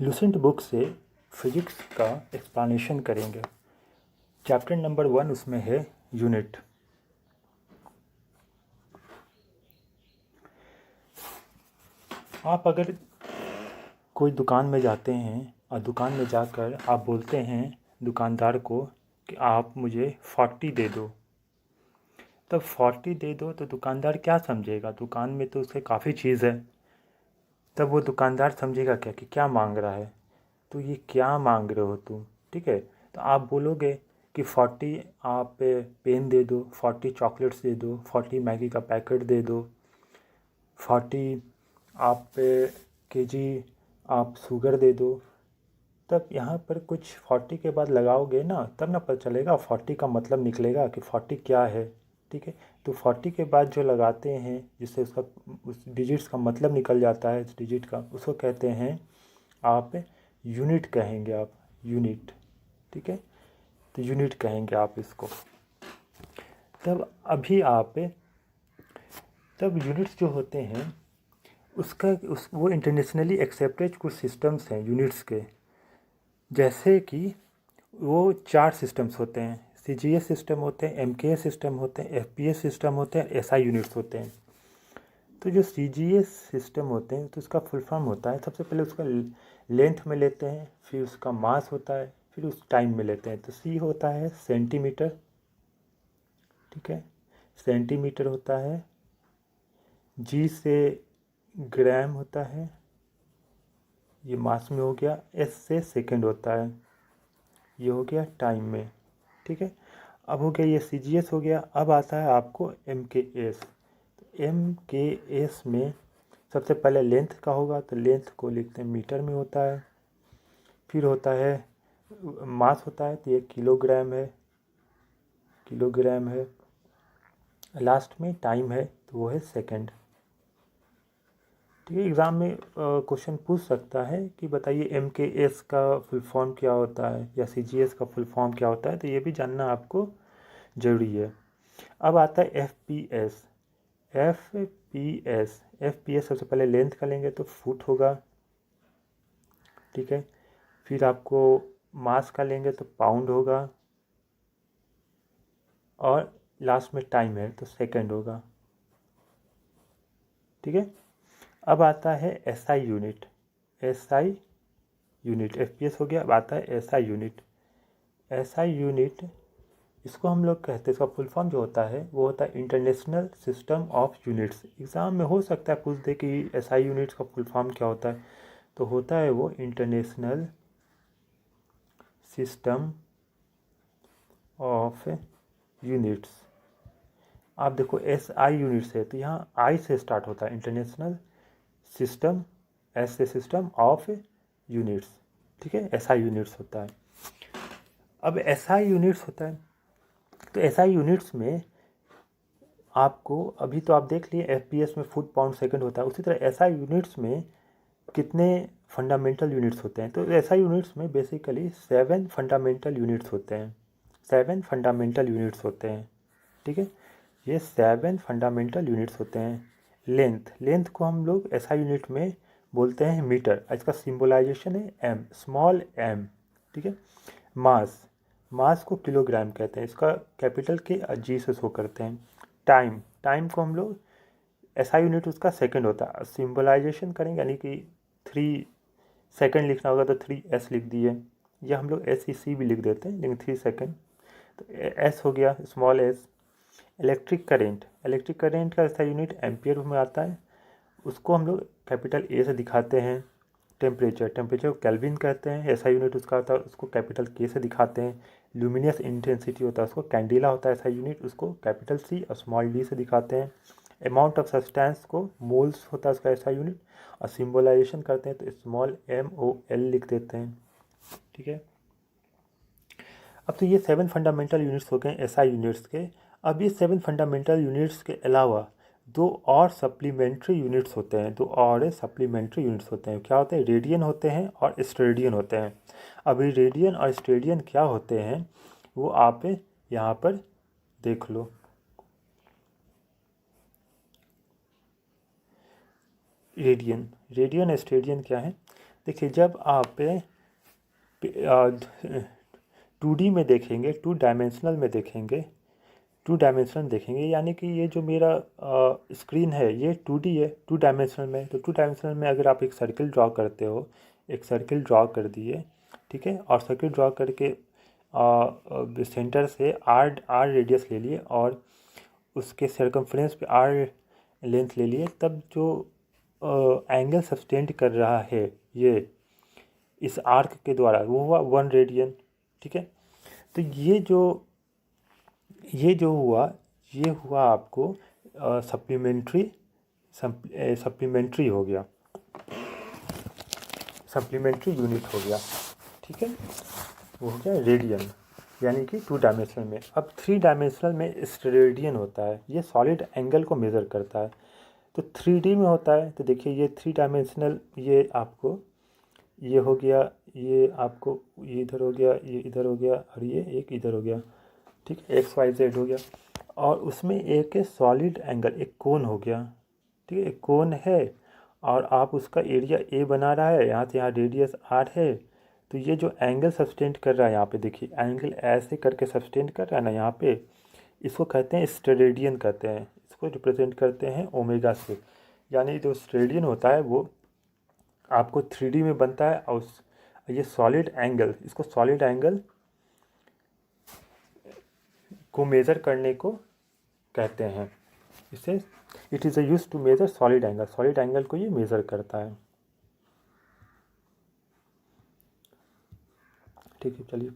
Lucent book से physics का explanation करेंगे। चैप्टर नंबर 1 उसमें है यूनिट। आप अगर कोई दुकान में जाते हैं और दुकान में जाकर आप बोलते हैं दुकानदार को कि आप मुझे 40 दे दो, तब 40 दे दो तो दुकानदार क्या समझेगा? दुकान में तो उसके काफ़ी चीज़ है, तब वो दुकानदार समझेगा क्या कि क्या मांग रहा है, तो ये क्या मांग रहे हो तुम। ठीक है, तो आप बोलोगे कि 40 आप पेन दे दो, 40 चॉकलेट्स दे दो, 40 मैगी का पैकेट दे दो, 40 आप केजी आप शुगर दे दो। तब यहाँ पर कुछ 40 के बाद लगाओगे ना, तब ना पता चलेगा 40 का मतलब निकलेगा कि 40 क्या है। ठीक है, तो 40 के बाद जो लगाते हैं जिससे उसका उस डिजिट्स का मतलब निकल जाता है, इस डिजिट का, उसको कहते हैं आप यूनिट कहेंगे आप, यूनिट। ठीक है, तो यूनिट कहेंगे आप इसको। तब अभी आप तब यूनिट्स जो होते हैं वो इंटरनेशनली एक्सेप्टेड कुछ सिस्टम्स हैं यूनिट्स के, जैसे कि वो 4 सिस्टम्स होते हैं। सीजीएस सिस्टम होते हैं, एमकेएस सिस्टम होते हैं, एफपीएस सिस्टम होते हैं, एसआई यूनिट्स होते हैं। तो जो सीजीएस सिस्टम होते हैं तो उसका फुल फॉर्म होता है, सबसे पहले उसका लेंथ में लेते हैं, फिर उसका मास होता है, फिर उस टाइम में लेते हैं। तो सी होता है सेंटीमीटर, ठीक है, सेंटीमीटर होता है। जी से ग्राम होता है, ये मास में हो गया। एस से सेकंड होता है, ये हो गया टाइम में। ठीक है, अब हो गया ये सीजीएस हो गया। अब आता है आपको एमकेएस। तो एमकेएस में सबसे पहले लेंथ का होगा, तो लेंथ को लिखते हैं मीटर में होता है। फिर होता है मास होता है, तो ये किलोग्राम है, किलोग्राम है। लास्ट में टाइम है, तो वो है सेकंड। ठीक है, एग्ज़ाम में क्वेश्चन पूछ सकता है कि बताइए एमकेएस का फुल फॉर्म क्या होता है या सीजीएस का फुल फॉर्म क्या होता है, तो ये भी जानना आपको ज़रूरी है। अब आता है एफपीएस। एफपीएस एफपीएस सबसे पहले लेंथ का लेंगे तो फुट होगा, ठीक है। फिर आपको मास का लेंगे तो पाउंड होगा, और लास्ट में टाइम है तो सेकंड होगा। ठीक है, अब आता है SI unit. SI unit, FPS हो गया, अब आता है एसआई यूनिट। एसआई यूनिट इसको हम लोग कहते हैं, इसका फुल फॉर्म जो होता है वो होता है international system of units. Exam में हो सकता है पूछ दे कि एसआई यूनिट्स का फुल फॉर्म क्या होता है, तो होता है वो इंटरनेशनल सिस्टम ऑफ यूनिट्स। आप देखो एस आई यूनिट्स है तो यहाँ आई से स्टार्ट होता है, इंटरनेशनल सिस्टम, एस से सिस्टम ऑफ यूनिट्स। ठीक है, एस आई यूनिट्स होता है। अब एस आई यूनिट्स होता है, तो एस आई यूनिट्स में आपको अभी तो आप देख लिए एफपीएस में फुट पाउंड सेकंड होता है, उसी तरह एस आई यूनिट्स में कितने फंडामेंटल यूनिट्स होते हैं। तो एस आई यूनिट्स में बेसिकली 7 फंडामेंटल यूनिट्स होते हैं, 7 फंडामेंटल यूनिट्स होते हैं। ठीक है, ये 7 फंडामेंटल यूनिट्स होते हैं। लेंथ, लेंथ को हम लोग एसआई यूनिट में बोलते हैं मीटर, इसका सिंबलाइजेशन है एम, स्मॉल एम। ठीक है, मास, मास को किलोग्राम कहते हैं, इसका कैपिटल के जी से शो करते हैं। टाइम, टाइम को हम लोग एसआई यूनिट उसका सेकंड होता है, सिंबलाइजेशन करेंगे यानी कि 3 सेकंड लिखना होगा तो 3s लिख दिए, या हम लोग SEC भी लिख देते हैं लेकिन 3 सेकंड, तो एस हो गया small S. Electric current, electric current का ऐसा यूनिट एम्पियर में आता है, उसको हम लोग कैपिटल ए से दिखाते हैं। टेम्परेचर, टेम्परेचर को केल्विन कहते हैं, ऐसा यूनिट उसका होता है, उसको कैपिटल के से दिखाते हैं। ल्यूमिनियस इंटेंसिटी होता है, उसको कैंडिला होता है ऐसा यूनिट, उसको कैपिटल सी और स्मॉल डी से दिखाते हैं। अमाउंट ऑफ सब्सटेंस को मोल्स होता है उसका ऐसा यूनिट, और सिम्बलाइजेशन करते हैं तो स्मॉल MOL लिख देते हैं। ठीक है, अब तो ये 7 फंडामेंटल यूनिट्स हो गए एसआई यूनिट्स के। अब ये 7 फंडामेंटल यूनिट्स के अलावा 2 और सप्लीमेंट्री यूनिट्स होते हैं, 2 और सप्लीमेंट्री यूनिट्स होते हैं। क्या होते हैं? रेडियन होते हैं और स्टेडियन होते हैं। अभी रेडियन और स्टेडियन क्या होते हैं वो आप यहाँ पर देख लो। रेडियन, रेडियन स्टेडियन क्या है? देखिए जब आप 2D में देखेंगे, 2 डायमेंशनल में देखेंगे, 2 डायमेंशनल देखेंगे, यानी कि ये जो मेरा स्क्रीन है ये 2D है, 2 डायमेंशनल में। तो 2 डायमेंशनल में अगर आप एक सर्किल ड्रॉ करते हो, एक सर्किल ड्रॉ कर दिए, ठीक है, और सर्किल ड्रॉ करके सेंटर से आर रेडियस ले लिए और उसके सर्कमफ्रेंस पे आर लेंथ ले लिए, तब जो एंगल सस्टेंड कर रहा है ये इस आर्क के द्वारा, वो हुआ 1 रेडियन, ठीक है। तो ये जो हुआ, ये हुआ आपको सप्लीमेंट्री हो गया, सप्लीमेंट्री यूनिट हो गया, ठीक है। वो हो गया रेडियन, यानी कि 2 डायमेंशनल में। अब 3 डायमेंशनल में स्टेरेडियन होता है, ये सॉलिड एंगल को मेज़र करता है। तो 3D में होता है, तो देखिए ये 3 डायमेंशनल, ये आपको ये हो गया, ये आपको ये इधर हो गया, ये इधर हो गया, और ये एक इधर हो गया, ठीक है, XYZ हो गया। और उसमें एक सॉलिड एंगल, एक कोन हो गया, ठीक है, एक कोन है, और आप उसका एरिया A बना रहा है, यहाँ से यहाँ रेडियस R है। तो ये जो एंगल सब्सटेंड कर रहा है यहाँ पे, देखिए एंगल ऐसे करके सब्सटेंड कर रहा है ना यहाँ पे, इसको कहते हैं स्टेरेडियन कहते हैं, इसको रिप्रेजेंट करते हैं ओमेगा से। यानी जो स्टेरेडियन होता है वो आपको 3D में बनता है, और ये सॉलिड एंगल, इसको सॉलिड एंगल को मेज़र करने को कहते हैं। इसे it is use to measure solid angle, solid angle को ये मेज़र करता है, ठीक है। चलिए।